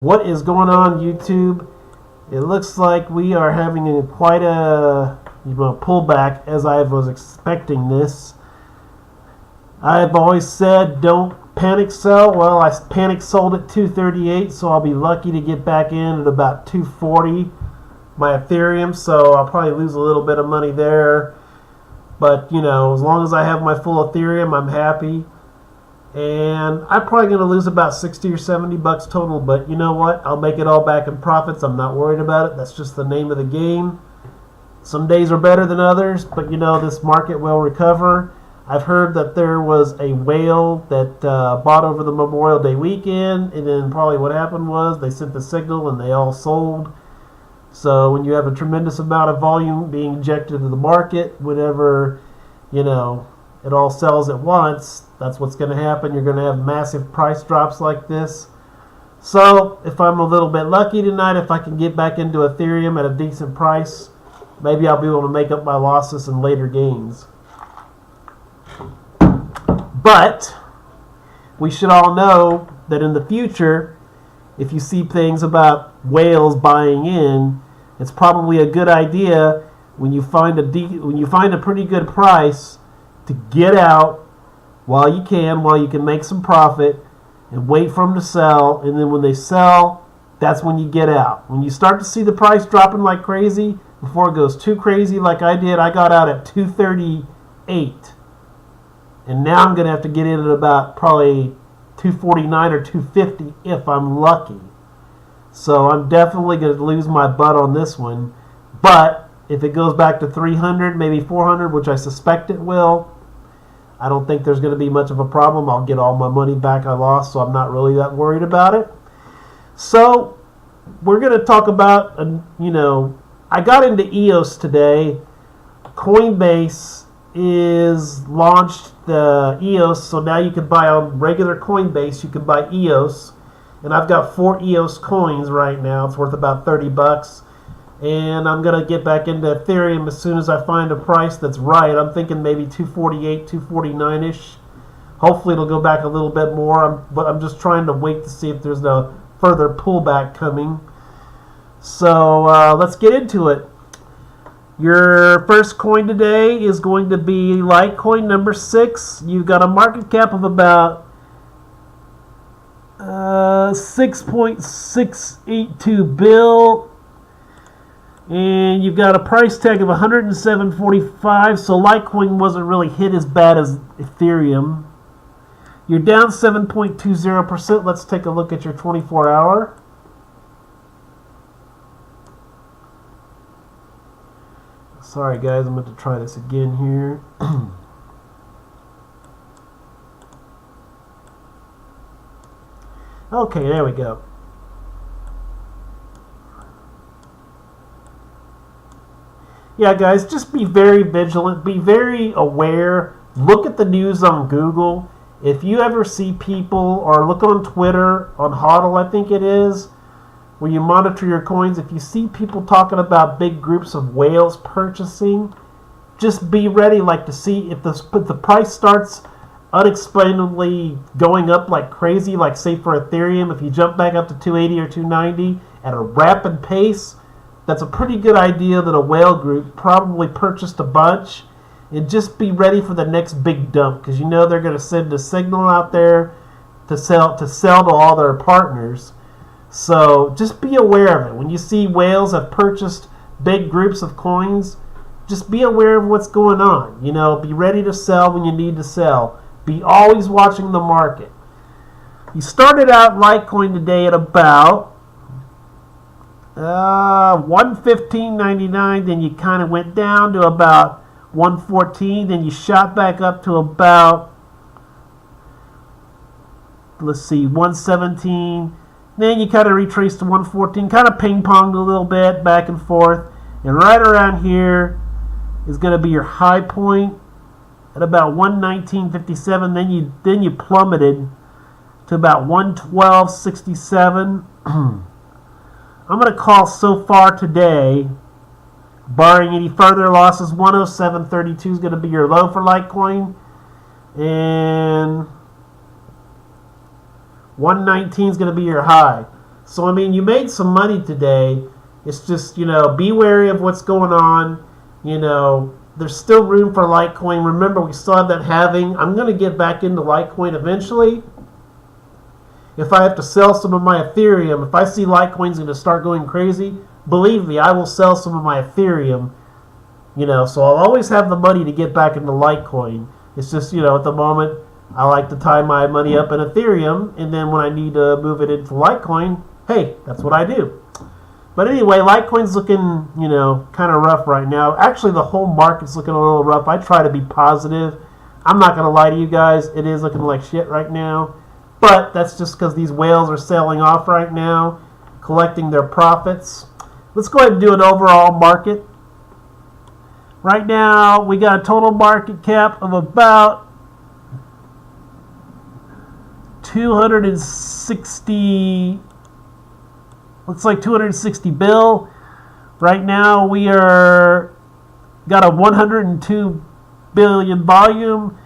What is going on, YouTube? It looks like we are having quite a pullback, as I was expecting this. I've always said don't panic sell. Well, I panic sold at 238, so I'll be lucky to get back in at about 240 my Ethereum, so I'll probably lose a little bit of money there. But, as long as I have my full Ethereum, I'm happy. And I'm probably going to lose about 60 or 70 bucks total, but you know what? I'll make it all back in profits. I'm not worried about it. That's just the name of the game. Some days are better than others, but this market will recover. I've heard that there was a whale that bought over the Memorial Day weekend, and then probably what happened was they sent the signal and they all sold. So when you have a tremendous amount of volume being injected into the market, whenever, it all sells at once, that's what's going to happen. You're going to have massive price drops like this. So if I'm a little bit lucky tonight, if I can get back into Ethereum at a decent price, maybe I'll be able to make up my losses in later gains. But we should all know that in the future, if you see things about whales buying in, it's probably a good idea when you find a pretty good price to get out while you can make some profit and wait for them to sell. And then when they sell, that's when you get out. When you start to see the price dropping like crazy, before it goes too crazy like I did, I got out at 238. And now I'm going to have to get in at about probably 249 or 250 if I'm lucky. So I'm definitely going to lose my butt on this one. But if it goes back to 300, maybe 400, which I suspect it will, I don't think there's going to be much of a problem. I'll get all my money back I lost, so I'm not really that worried about it. So we're going to talk about, I got into EOS today. Coinbase is launched the EOS, so now you can buy on regular Coinbase, you can buy EOS. And I've got 4 EOS coins right now. It's worth about 30 bucks. And I'm going to get back into Ethereum as soon as I find a price that's right. I'm thinking maybe 248, 249-ish. Hopefully it'll go back a little bit more. But I'm just trying to wait to see if there's no further pullback coming. So let's get into it. Your first coin today is going to be LITECOIN number 6. You've got a market cap of about 6.682 bill. And you've got a price tag of 107.45, so LITECOIN wasn't really hit as bad as Ethereum. You're down 7.20%. Let's take a look at your 24-hour. Sorry, guys, I'm going to try this again here. Okay, there we go. Yeah, guys, just be very vigilant. Be very aware. Look at the news on Google. If you ever see people, or look on Twitter, on HODL, I think it is, where you monitor your coins, if you see people talking about big groups of whales purchasing, just be ready to see if the price starts unexplainably going up like crazy, like say for Ethereum, if you jump back up to 280 or 290 at a rapid pace, that's a pretty good idea that a whale group probably purchased a bunch. And just be ready for the next big dump, because they're going to send a signal out there to sell to all their partners. So just be aware of it. When you see whales have purchased big groups of coins, just be aware of what's going on. Be ready to sell when you need to sell. Be always watching the market. You started out LITECOIN today at about 115.99, then you kind of went down to about 114, then you shot back up to about, 117, then you kind of retraced to 114, kind of ping-ponged a little bit back and forth, and right around here is going to be your high point at about 119.57, then you plummeted to about 112.67. I'm going to call so far today, barring any further losses, 107.32 is going to be your low for LITECOIN, and 119 is going to be your high. So, I mean, you made some money today. It's just, be wary of what's going on. There's still room for Litecoin. Remember, we still have that halving. I'm going to get back into Litecoin eventually. If I have to sell some of my Ethereum, if I see Litecoin's going to start going crazy, believe me, I will sell some of my Ethereum. So I'll always have the money to get back into Litecoin. It's just, at the moment, I like to tie my money up in Ethereum, and then when I need to move it into Litecoin, hey, that's what I do. But anyway, Litecoin's looking, kind of rough right now. Actually, the whole market's looking a little rough. I try to be positive. I'm not going to lie to you guys. It is looking like shit right now. But that's just because these whales are selling off right now, collecting their profits. Let's go ahead and do an overall market. Right now, we got a total market cap of about 260. Looks like 260 bill. Right now, we got a 102 billion volume.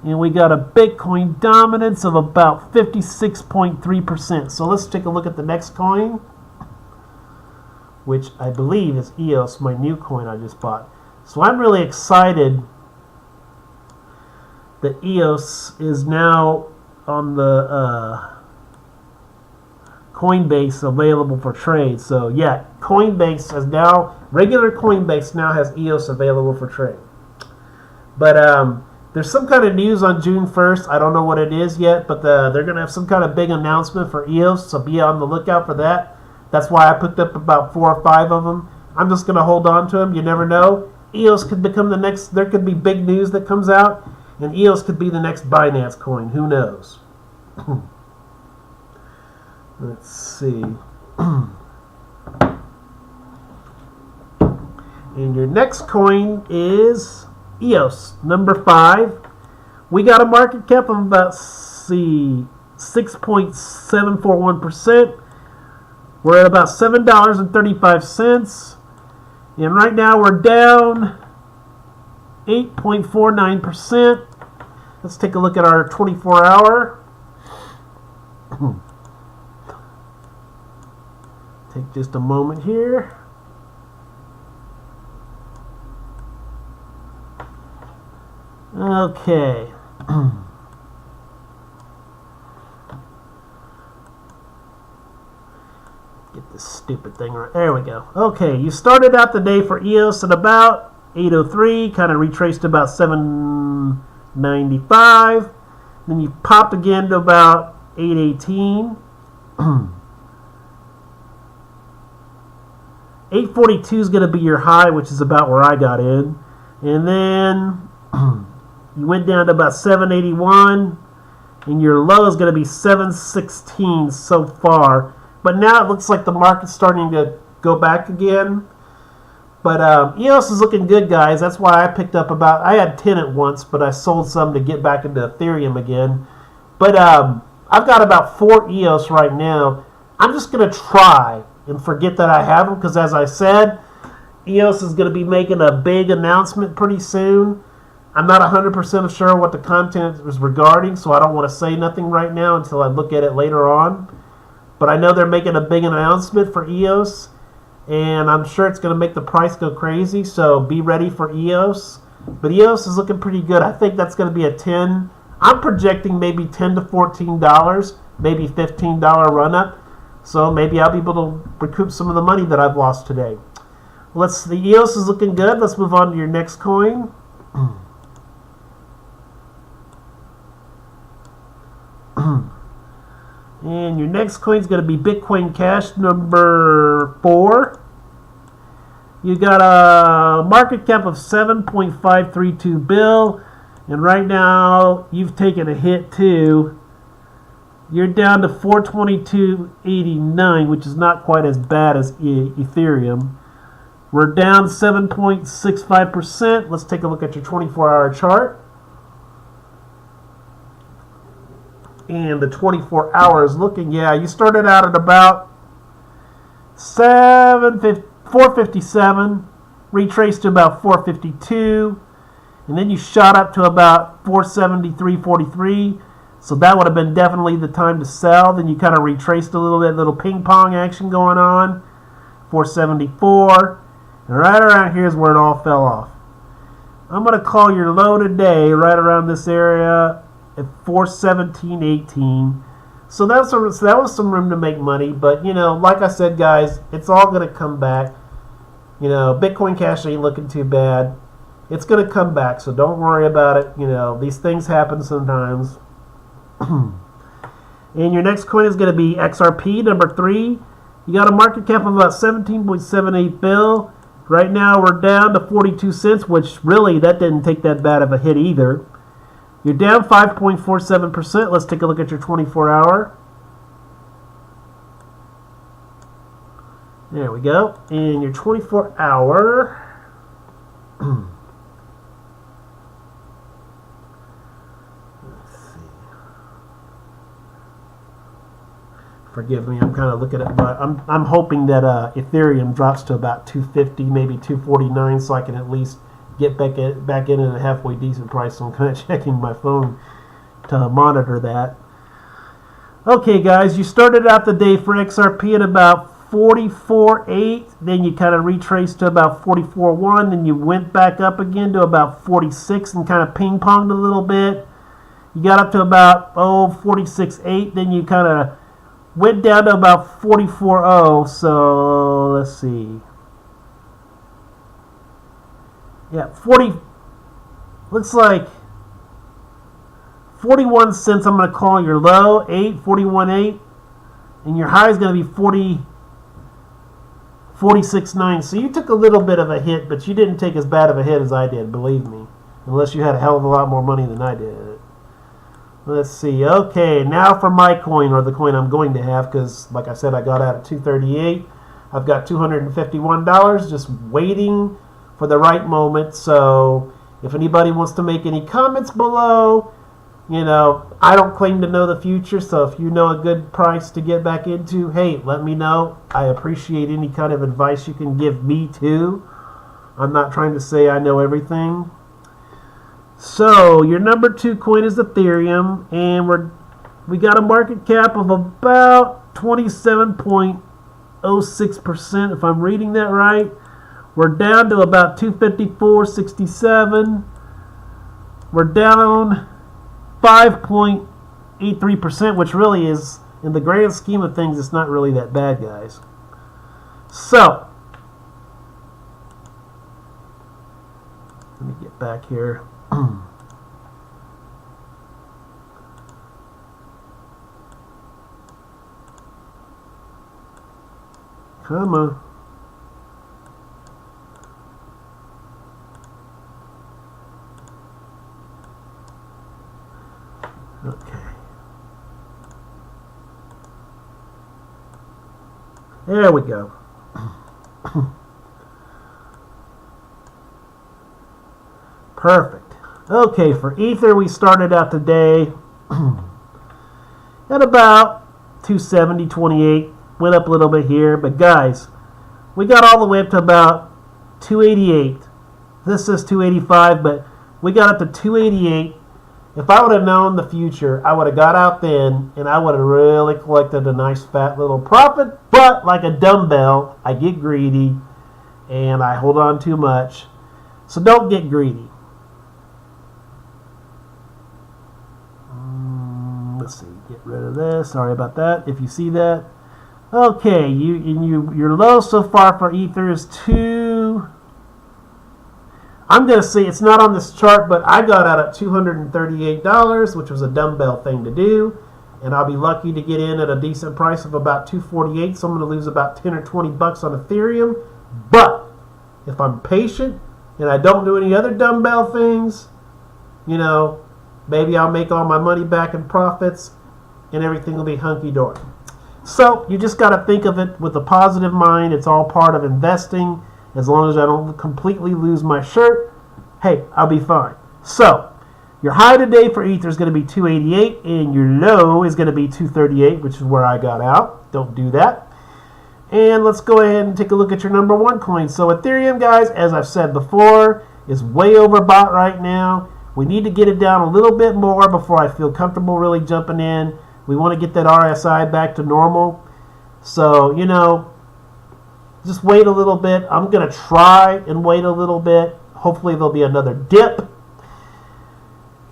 And we got a Bitcoin dominance of about 56.3%. So let's take a look at the next coin, which I believe is EOS, my new coin I just bought. So I'm really excited that EOS is now on the Coinbase available for trade. So yeah, Coinbase has now, regular Coinbase now has EOS available for trade. But there's some kind of news on June 1st. I don't know what it is yet, but they're going to have some kind of big announcement for EOS, so be on the lookout for that. That's why I picked up about 4 or 5 of them. I'm just going to hold on to them. You never know. EOS could become the next, there could be big news that comes out, and EOS could be the next Binance coin. Who knows? Let's see. And your next coin is EOS, number 5. We got a market cap of about 6.741%. We're at about $7.35. And right now we're down 8.49%. Let's take a look at our 24-hour. Take just a moment here. Okay. Get this stupid thing right. There we go. Okay, you started out the day for EOS at about 803, kind of retraced to about 795. Then you popped again to about 818. 842 is going to be your high, which is about where I got in. And then you went down to about 781, and your low is going to be 716 so far. But now it looks like the market's starting to go back again. But EOS is looking good, guys. That's why I picked up about, I had 10 at once, but I sold some to get back into Ethereum again. But I've got about 4 EOS right now. I'm just going to try and forget that I have them, because as I said, EOS is going to be making a big announcement pretty soon. I'm not 100% sure what the content is regarding, so I don't want to say nothing right now until I look at it later on. But I know they're making a big announcement for EOS, and I'm sure it's going to make the price go crazy, so be ready for EOS. But EOS is looking pretty good. I think that's going to be a 10. I'm projecting maybe $10 to $14, maybe $15 run-up. So maybe I'll be able to recoup some of the money that I've lost today. The EOS is looking good. Let's move on to your next coin. And your next coin is going to be Bitcoin Cash number 4. You got a market cap of 7.532 bill, and right now you've taken a hit too. You're down to 422.89, which is not quite as bad as Ethereum. We're down 7.65%. Let's take a look at your 24-hour chart. And the 24 hours looking, yeah, you started out at about 457, retraced to about 452, and then you shot up to about 473.43. So that would have been definitely the time to sell. Then you kind of retraced a little bit, little ping pong action going on. 474. And right around here is where it all fell off. I'm going to call your low today right around this area at 417.18. So that was some room to make money. But, you know, like I said, guys, it's all going to come back. You know, Bitcoin Cash ain't looking too bad. It's going to come back, so don't worry about it. You know, these things happen sometimes. And your next coin is going to be XRP, number 3. You got a market cap of about 17.78 bill. Right now we're down to 42 cents, which really, that didn't take that bad of a hit either. You're down 5.47%. Let's take a look at your 24-hour. There we go. And your 24-hour. Forgive me, I'm kind of looking at, but I'm hoping that Ethereum drops to about 250, maybe 249, so I can at least get back in at a halfway decent price. So I'm kind of checking my phone to monitor that. Okay, guys, you started out the day for XRP at about 44.8, then you kind of retraced to about 44.1, then you went back up again to about 46 and kind of ping-ponged a little bit. You got up to about 46.8, then you kind of went down to about 44.0, so let's see. Yeah, 40, looks like 41 cents I'm going to call your low, 41.8, and your high is going to be 46.9. So you took a little bit of a hit, but you didn't take as bad of a hit as I did, believe me, unless you had a hell of a lot more money than I did. Let's see. Okay, now for my coin, or the coin I'm going to have, because like I said, I got out at 238. I've got $251 just waiting for the right moment. So if anybody wants to make any comments below, you know, I don't claim to know the future, so if you know a good price to get back into, hey, let me know. I appreciate any kind of advice you can give me too. I'm not trying to say I know everything. So your number 2 coin is Ethereum, and we got a market cap of about 27.06%, if I'm reading that right. We're down to about 254.67. We're down 5.83%, which really is, in the grand scheme of things, it's not really that bad, guys. So let me get back here. Come on. Okay. There we go. Perfect. Okay, for Ether, we started out today at about 270.28. Went up a little bit here, but guys, we got all the way up to about 288. This says 285, but we got up to 288. If I would have known the future, I would have got out then, and I would have really collected a nice fat little profit. But like a dumbbell, I get greedy, and I hold on too much. So don't get greedy. Let's see, get rid of this. Sorry about that, if you see that. Okay, your low so far for Ether is 2. I'm going to say it's not on this chart, but I got out at $238, which was a dumbbell thing to do. And I'll be lucky to get in at a decent price of about $248, so I'm going to lose about 10 or 20 bucks on Ethereum. But if I'm patient and I don't do any other dumbbell things, you know, maybe I'll make all my money back in profits and everything will be hunky-dory. So you just got to think of it with a positive mind. It's all part of investing. As long as I don't completely lose my shirt, hey, I'll be fine. So your high today for Ether is going to be 288, and your low is going to be 238, which is where I got out. Don't do that. And let's go ahead and take a look at your number 1 coin. So Ethereum, guys, as I've said before, is way overbought right now. We need to get it down a little bit more before I feel comfortable really jumping in. We want to get that RSI back to normal. So, you know, just wait a little bit. I'm going to try and wait a little bit. Hopefully there'll be another dip.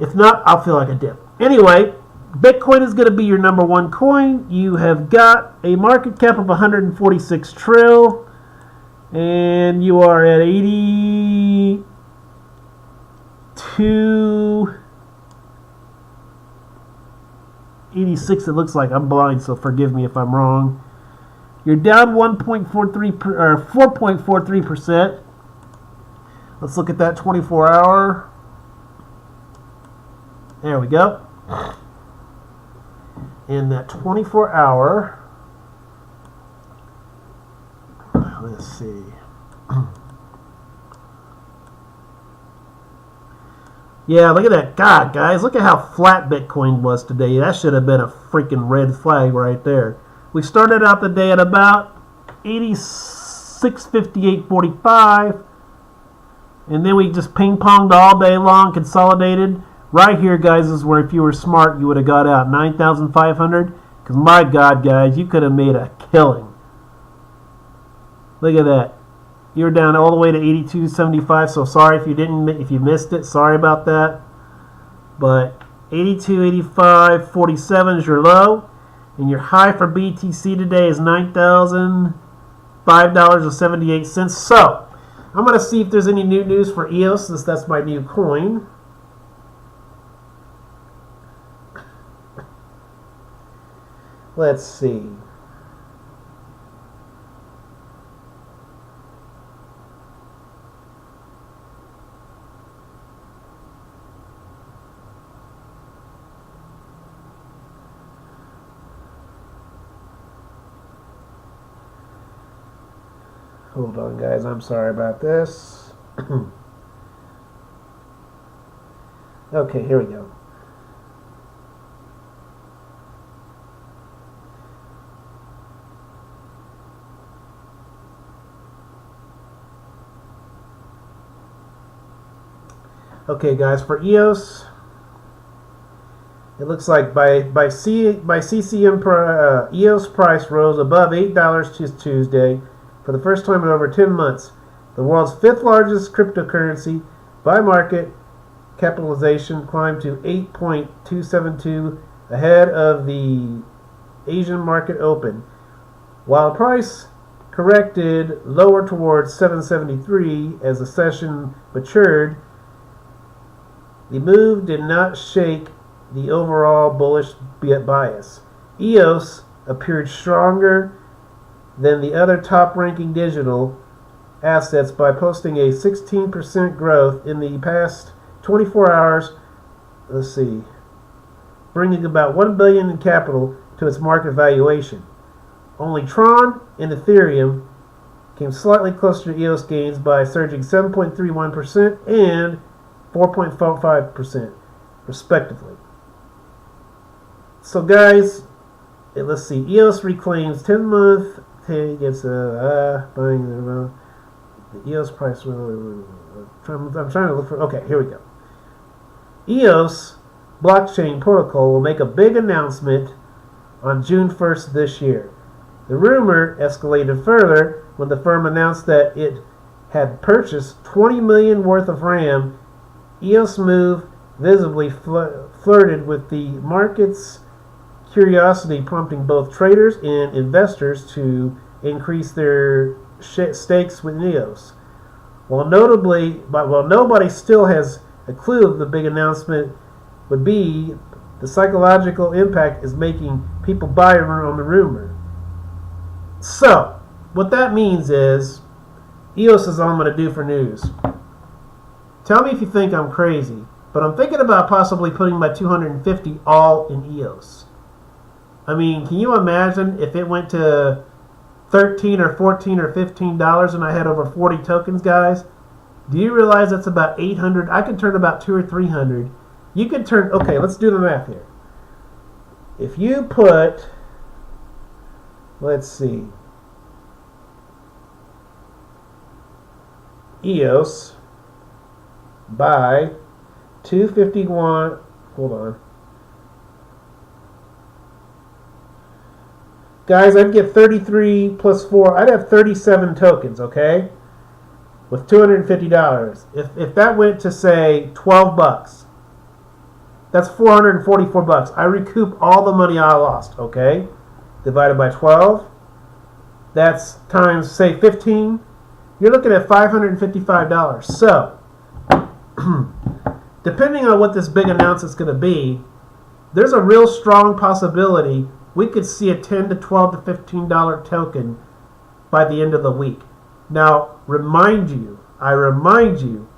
If not, I'll feel like a dip. Anyway, Bitcoin is going to be your number one coin. You have got a market cap of 146 trill. And you are at 82, 86 it looks like. I'm blind, so forgive me if I'm wrong. You're down 4.43%. Let's look at that 24-hour. There we go. In that 24-hour, let's see. Yeah, look at that. God, guys, look at how flat Bitcoin was today. That should have been a freaking red flag right there. We started out the day at about 86.5845, and then we just ping-ponged all day long, consolidated. Right here, guys, is where if you were smart, you would have got out 9,500. Because, my God, guys, you could have made a killing. Look at that. You're down all the way to 82.75. So sorry if you missed it. Sorry about that. But 82.85.47 is your low, and your high for BTC today is $9,005.78. So I'm going to see if there's any new news for EOS, since that's my new coin. Let's see. Hold on, guys. I'm sorry about this. Okay, here we go. Okay, guys, for EOS, it looks like by CCM, EOS price rose above $8 Tuesday for the first time in over 10 months. The world's fifth largest cryptocurrency by market capitalization climbed to 8.272 ahead of the Asian market open, while price corrected lower towards 773 as the session matured. The move did not shake the overall bullish bias. EOS appeared stronger than the other top-ranking digital assets by posting a 16% growth in the past 24 hours. Let's see, bringing about $1 billion in capital to its market valuation. Only Tron and Ethereum came slightly closer to EOS gains by surging 7.31% and 4.45% respectively. So guys, let's see. EOS reclaims 10-month gets buying the EOS price. I'm trying to look for. Okay, here we go. EOS blockchain protocol will make a big announcement on June 1st this year. The rumor escalated further when the firm announced that it had purchased $20 million worth of RAM. EOS move visibly flirted with the market's curiosity, prompting both traders and investors to increase their stakes with EOS. While nobody still has a clue of the big announcement would be, the psychological impact is making people buy on the rumor. So, what that means is, EOS is all I'm going to do for news. Tell me if you think I'm crazy, but I'm thinking about possibly putting my 250 all in EOS. I mean, can you imagine if it went to $13 or $14 or $15 and I had over 40 tokens, guys? Do you realize that's about 800? I could turn about 200 or 300. You could turn, okay, let's do the math here. If you put, let's see, EOS by 251. Hold on. Guys, I'd get 33 plus 4. I'd have 37 tokens, okay? With $250. If that went to, say, 12 bucks, that's 444 bucks. I recoup all the money I lost, okay? Divided by 12. That's times, say, 15. You're looking at $555. So, depending on what this big announcement's going to be, there's a real strong possibility we could see a $10 to $12 to $15 token by the end of the week. Now, I remind you,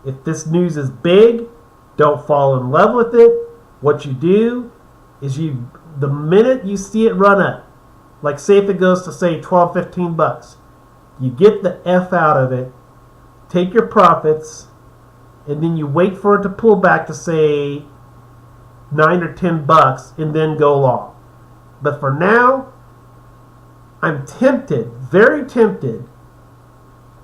if this news is big, don't fall in love with it. What you do is the minute you see it run up, like say if it goes to say 12, 15 bucks, you get the F out of it, take your profits, and then you wait for it to pull back to say 9 or 10 bucks and then go long. But for now, I'm tempted, very tempted,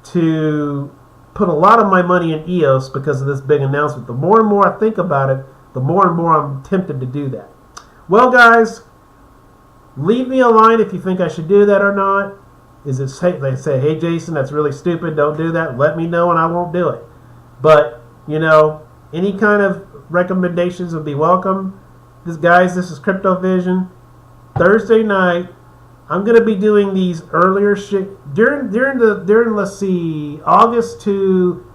to put a lot of my money in EOS because of this big announcement. The more and more I think about it, the more and more I'm tempted to do that. Well, guys, leave me a line if you think I should do that or not. They say, hey, Jason, that's really stupid. Don't do that. Let me know and I won't do it. But, any kind of recommendations would be welcome. Guys, this is Crypto Vision. Thursday night, I'm going to be doing these earlier during let's see, August to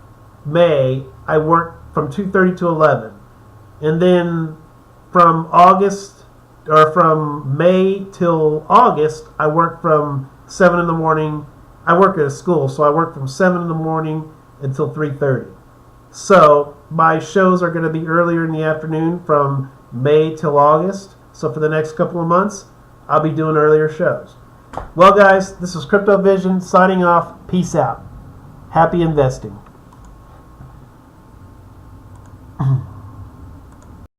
May, I work from 2:30 to 11. And then from May till August, I work from 7 in the morning. I work at a school, so I work from 7 in the morning until 3:30. So my shows are going to be earlier in the afternoon from May till August. So for the next couple of months, I'll be doing earlier shows. Well, guys, this is Crypto Vision signing off. Peace out. Happy investing.